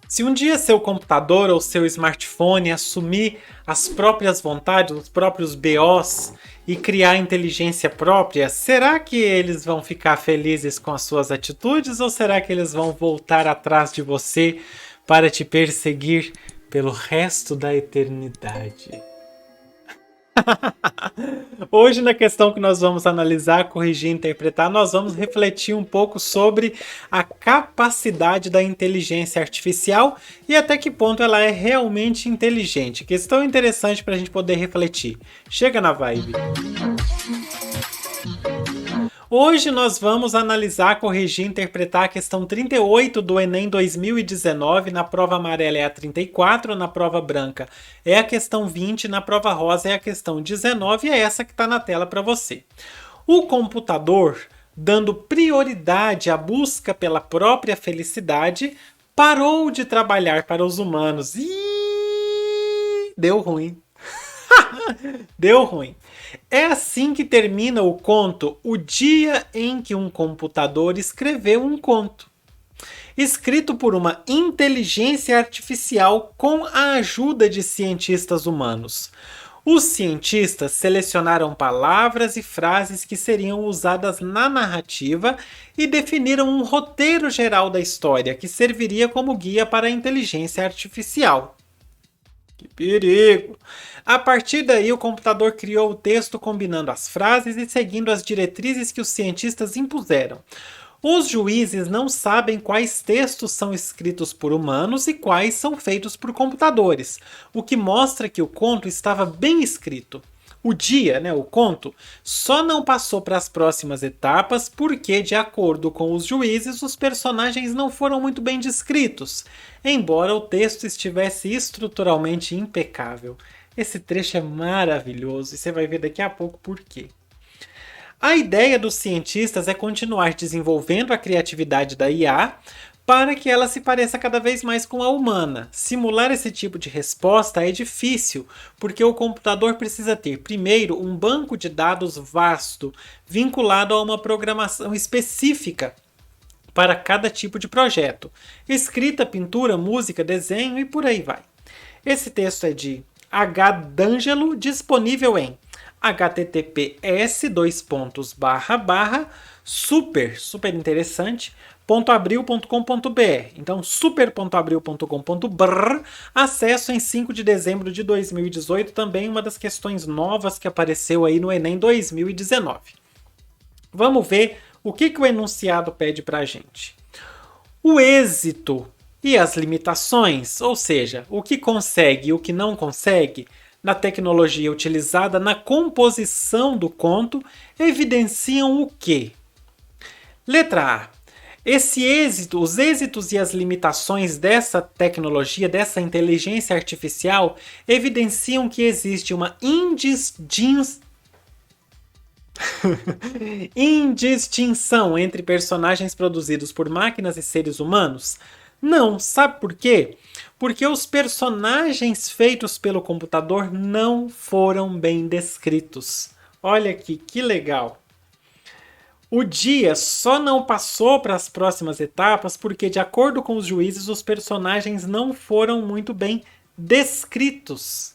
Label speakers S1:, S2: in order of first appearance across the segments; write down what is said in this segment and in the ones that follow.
S1: Se um dia seu computador ou seu smartphone assumir as próprias vontades, os próprios BOs e criar inteligência própria, será que eles vão ficar felizes com as suas atitudes ou será que eles vão voltar atrás de você para te perseguir pelo resto da eternidade? Hoje, na questão que nós vamos analisar, corrigir e interpretar, nós vamos refletir um pouco sobre a capacidade da inteligência artificial e até que ponto ela é realmente inteligente. Questão interessante para a gente poder refletir. Chega na vibe. Hoje nós vamos analisar, corrigir e interpretar a questão 38 do Enem 2019. Na prova amarela é a 34, na prova branca é a questão 20, na prova rosa é a questão 19 e é essa que está na tela para você. O computador, dando prioridade à busca pela própria felicidade, parou de trabalhar para os humanos. E deu ruim. Deu ruim. É assim que termina o conto O Dia em que um Computador Escreveu um Conto. Escrito por uma inteligência artificial com a ajuda de cientistas humanos. Os cientistas selecionaram palavras e frases que seriam usadas na narrativa e definiram um roteiro geral da história que serviria como guia para a inteligência artificial. Que perigo! A partir daí, o computador criou o texto combinando as frases e seguindo as diretrizes que os cientistas impuseram. Os juízes não sabem quais textos são escritos por humanos e quais são feitos por computadores, o que mostra que o conto estava bem escrito. O dia, o conto, só não passou para as próximas etapas porque, de acordo com os juízes, os personagens não foram muito bem descritos, embora o texto estivesse estruturalmente impecável. Esse trecho é maravilhoso e você vai ver daqui a pouco por quê. A ideia dos cientistas é continuar desenvolvendo a criatividade da IA para que ela se pareça cada vez mais com a humana. Simular esse tipo de resposta é difícil, porque o computador precisa ter, primeiro, um banco de dados vasto, vinculado a uma programação específica para cada tipo de projeto. Escrita, pintura, música, desenho e por aí vai. Esse texto é de H. D'Angelo, disponível em https://super interessante, .abril.com.br. Então, super.abril.com.br, acesso em 5 de dezembro de 2018, também uma das questões novas que apareceu aí no Enem 2019. Vamos ver o que o enunciado pede para a gente. O êxito e as limitações, ou seja, o que consegue e o que não consegue, na tecnologia utilizada na composição do conto, evidenciam o quê? Letra A. Os êxitos e as limitações dessa tecnologia, dessa inteligência artificial, evidenciam que existe uma indistinção entre personagens produzidos por máquinas e seres humanos? Não, sabe por quê? Porque os personagens feitos pelo computador não foram bem descritos. Olha aqui, que legal! O dia só não passou para as próximas etapas porque, de acordo com os juízes, os personagens não foram muito bem descritos.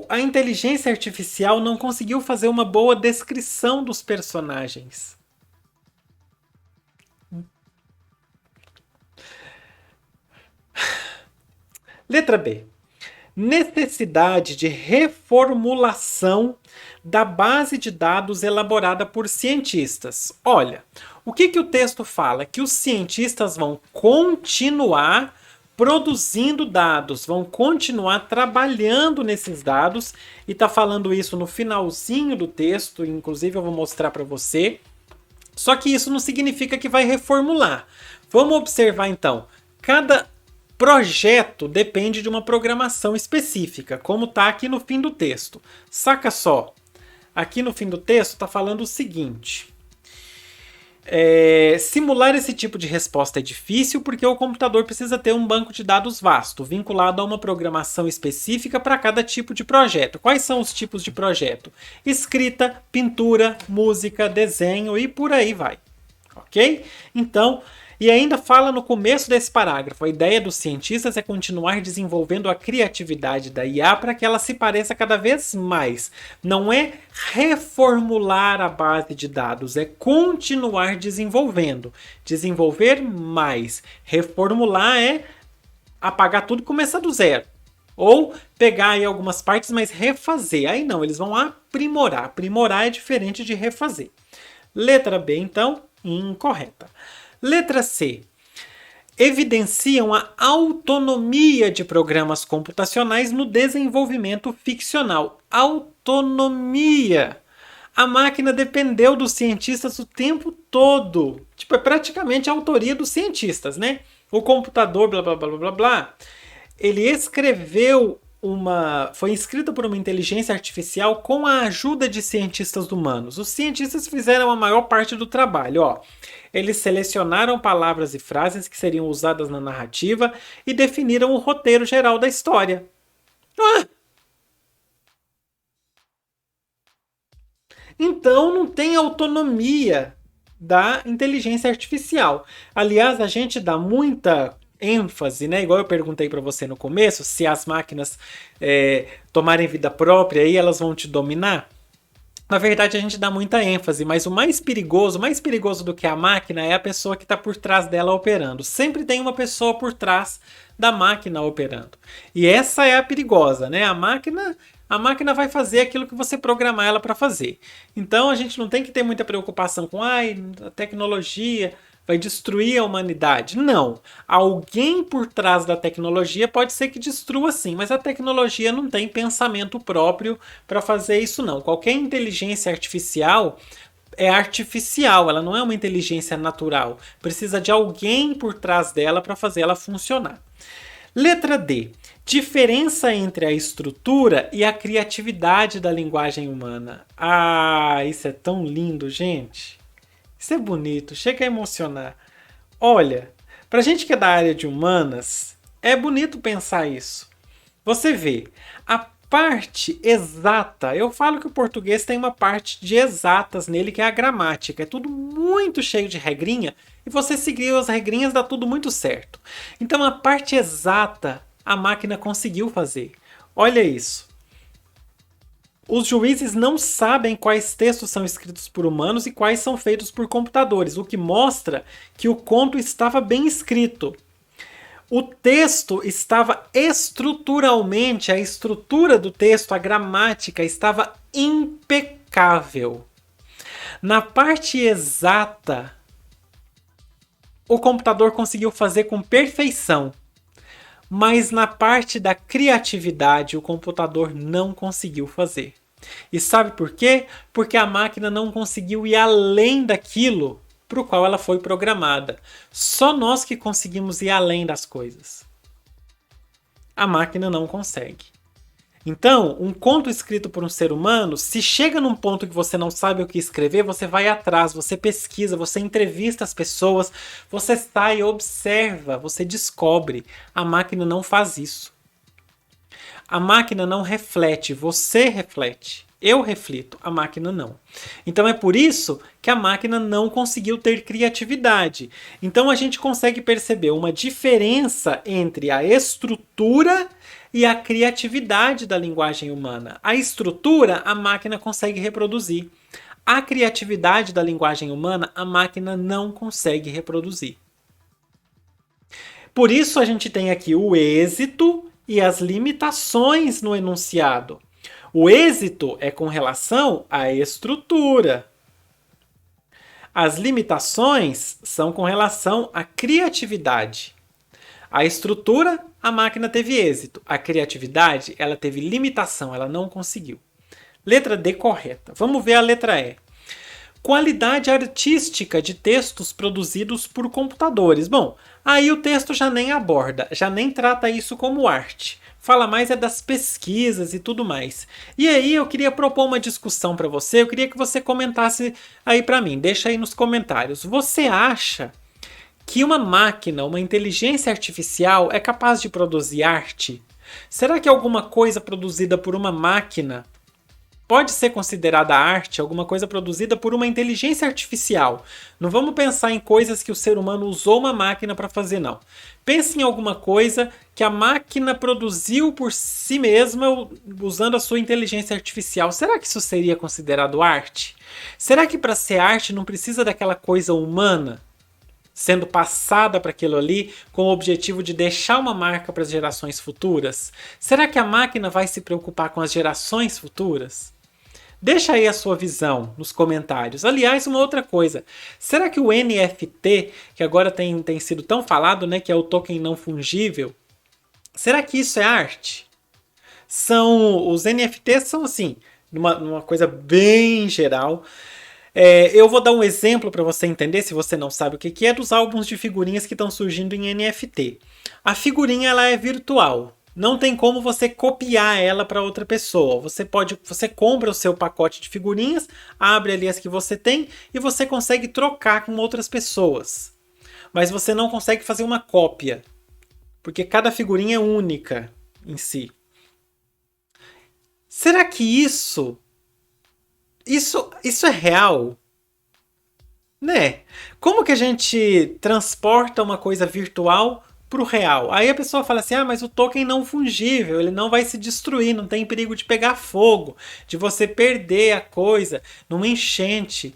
S1: A inteligência artificial não conseguiu fazer uma boa descrição dos personagens. Letra B. Necessidade de reformulação da base de dados elaborada por cientistas. Olha, o que o texto fala? Que os cientistas vão continuar produzindo dados, vão continuar trabalhando nesses dados, e está falando isso no finalzinho do texto, inclusive eu vou mostrar para você. Só que isso não significa que vai reformular. Vamos observar então, cada projeto depende de uma programação específica, como está aqui no fim do texto. Saca só, aqui no fim do texto está falando o seguinte: simular esse tipo de resposta é difícil porque o computador precisa ter um banco de dados vasto, vinculado a uma programação específica para cada tipo de projeto. Quais são os tipos de projeto? Escrita, pintura, música, desenho e por aí vai. Ok? Então, E ainda fala no começo desse parágrafo: a ideia dos cientistas é continuar desenvolvendo a criatividade da IA para que ela se pareça cada vez mais. Não é reformular a base de dados, é continuar desenvolvendo. Desenvolver mais. Reformular é apagar tudo e começar do zero. Ou pegar aí algumas partes, mas refazer. Aí não, eles vão aprimorar. Aprimorar é diferente de refazer. Letra B, então, incorreta. Letra C. Evidenciam a autonomia de programas computacionais no desenvolvimento ficcional. Autonomia. A máquina dependeu dos cientistas o tempo todo. Tipo, é praticamente a autoria dos cientistas, né? O computador, blá, blá, blá, blá, blá. Ele escreveu foi escrita por uma inteligência artificial com a ajuda de cientistas humanos. Os cientistas fizeram a maior parte do trabalho. Eles selecionaram palavras e frases que seriam usadas na narrativa e definiram o roteiro geral da história. Então não tem autonomia da inteligência artificial. Aliás, a gente dá muita ênfase, né? Igual eu perguntei para você no começo, se as máquinas tomarem vida própria, aí elas vão te dominar. Na verdade, a gente dá muita ênfase, mas o mais perigoso do que a máquina é a pessoa que está por trás dela operando. Sempre tem uma pessoa por trás da máquina operando. E essa é a perigosa, né? A máquina vai fazer aquilo que você programar ela para fazer. Então a gente não tem que ter muita preocupação com a tecnologia vai destruir a humanidade. Não. Alguém por trás da tecnologia pode ser que destrua sim, mas a tecnologia não tem pensamento próprio para fazer isso não. Qualquer inteligência artificial é artificial, ela não é uma inteligência natural. Precisa de alguém por trás dela para fazer ela funcionar. Letra D. Diferença entre a estrutura e a criatividade da linguagem humana. Isso é tão lindo, gente. Isso é bonito, chega a emocionar. Olha, pra gente que é da área de humanas, é bonito pensar isso. Você vê, a parte exata, eu falo que o português tem uma parte de exatas nele, que é a gramática. É tudo muito cheio de regrinha, e você seguir as regrinhas dá tudo muito certo. Então a parte exata, a máquina conseguiu fazer. Olha isso. Os juízes não sabem quais textos são escritos por humanos e quais são feitos por computadores, o que mostra que o conto estava bem escrito. O texto estava estruturalmente, a estrutura do texto, a gramática estava impecável. Na parte exata, o computador conseguiu fazer com perfeição. Mas na parte da criatividade, o computador não conseguiu fazer. E sabe por quê? Porque a máquina não conseguiu ir além daquilo para o qual ela foi programada. Só nós que conseguimos ir além das coisas. A máquina não consegue. Então, um conto escrito por um ser humano, se chega num ponto que você não sabe o que escrever, você vai atrás, você pesquisa, você entrevista as pessoas, você sai, observa, você descobre. A máquina não faz isso. A máquina não reflete, você reflete. Eu reflito, a máquina não. Então é por isso que a máquina não conseguiu ter criatividade. Então a gente consegue perceber uma diferença entre a estrutura e a criatividade da linguagem humana. A estrutura, a máquina consegue reproduzir. A criatividade da linguagem humana, a máquina não consegue reproduzir. Por isso a gente tem aqui o êxito e as limitações no enunciado. O êxito é com relação à estrutura. As limitações são com relação à criatividade. A estrutura, a máquina teve êxito. A criatividade, ela teve limitação, ela não conseguiu. Letra D correta. Vamos ver a letra E. Qualidade artística de textos produzidos por computadores. Bom, aí o texto já nem aborda, já nem trata isso como arte. Fala mais é das pesquisas e tudo mais. E aí eu queria propor uma discussão para você, eu queria que você comentasse aí para mim, deixa aí nos comentários. Você acha que uma máquina, uma inteligência artificial é capaz de produzir arte? Será que alguma coisa produzida por uma máquina pode ser considerada arte alguma coisa produzida por uma inteligência artificial. Não vamos pensar em coisas que o ser humano usou uma máquina para fazer, não. Pense em alguma coisa que a máquina produziu por si mesma usando a sua inteligência artificial. Será que isso seria considerado arte? Será que para ser arte não precisa daquela coisa humana sendo passada para aquilo ali com o objetivo de deixar uma marca para as gerações futuras? Será que a máquina vai se preocupar com as gerações futuras? Deixa aí a sua visão nos comentários. Aliás, uma outra coisa. Será que o NFT, que agora tem sido tão falado, né, que é o token não fungível, será que isso é arte? Os NFTs são assim, numa coisa bem geral. Eu vou dar um exemplo para você entender, se você não sabe o que é, dos álbuns de figurinhas que estão surgindo em NFT. A figurinha ela é virtual. Não tem como você copiar ela para outra pessoa. Você compra o seu pacote de figurinhas, abre ali as que você tem e você consegue trocar com outras pessoas. Mas você não consegue fazer uma cópia, porque cada figurinha é única em si. Será que isso é real? Né? Como que a gente transporta uma coisa virtual para o real? Aí a pessoa fala assim, mas o token não fungível, ele não vai se destruir, não tem perigo de pegar fogo, de você perder a coisa numa enchente.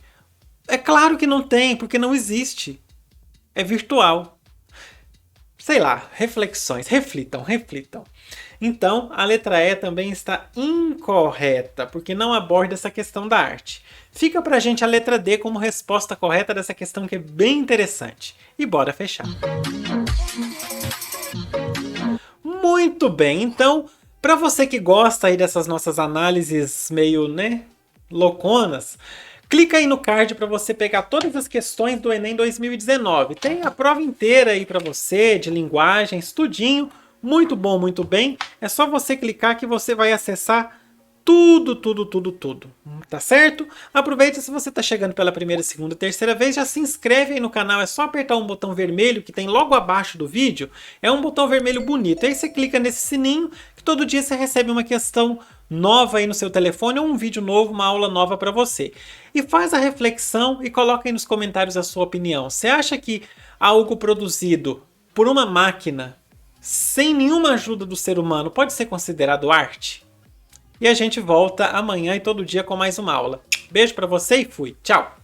S1: É claro que não tem, porque não existe. É virtual. Sei lá, reflexões, reflitam. Então, a letra E também está incorreta, porque não aborda essa questão da arte. Fica pra gente a letra D como resposta correta dessa questão que é bem interessante. E bora fechar. Muito bem, então, para você que gosta aí dessas nossas análises meio, louconas, clica aí no card para você pegar todas as questões do Enem 2019. Tem a prova inteira aí para você, de linguagens, tudinho. Muito bom, muito bem. É só você clicar que você vai acessar tudo. Tá certo? Aproveita, se você tá chegando pela primeira, segunda, terceira vez, já se inscreve aí no canal. É só apertar um botão vermelho que tem logo abaixo do vídeo. É um botão vermelho bonito. Aí você clica nesse sininho que todo dia você recebe uma questão nova aí no seu telefone, ou um vídeo novo, uma aula nova para você. E faz a reflexão e coloca aí nos comentários a sua opinião. Você acha que algo produzido por uma máquina, sem nenhuma ajuda do ser humano, pode ser considerado arte? E a gente volta amanhã e todo dia com mais uma aula. Beijo pra você e fui. Tchau!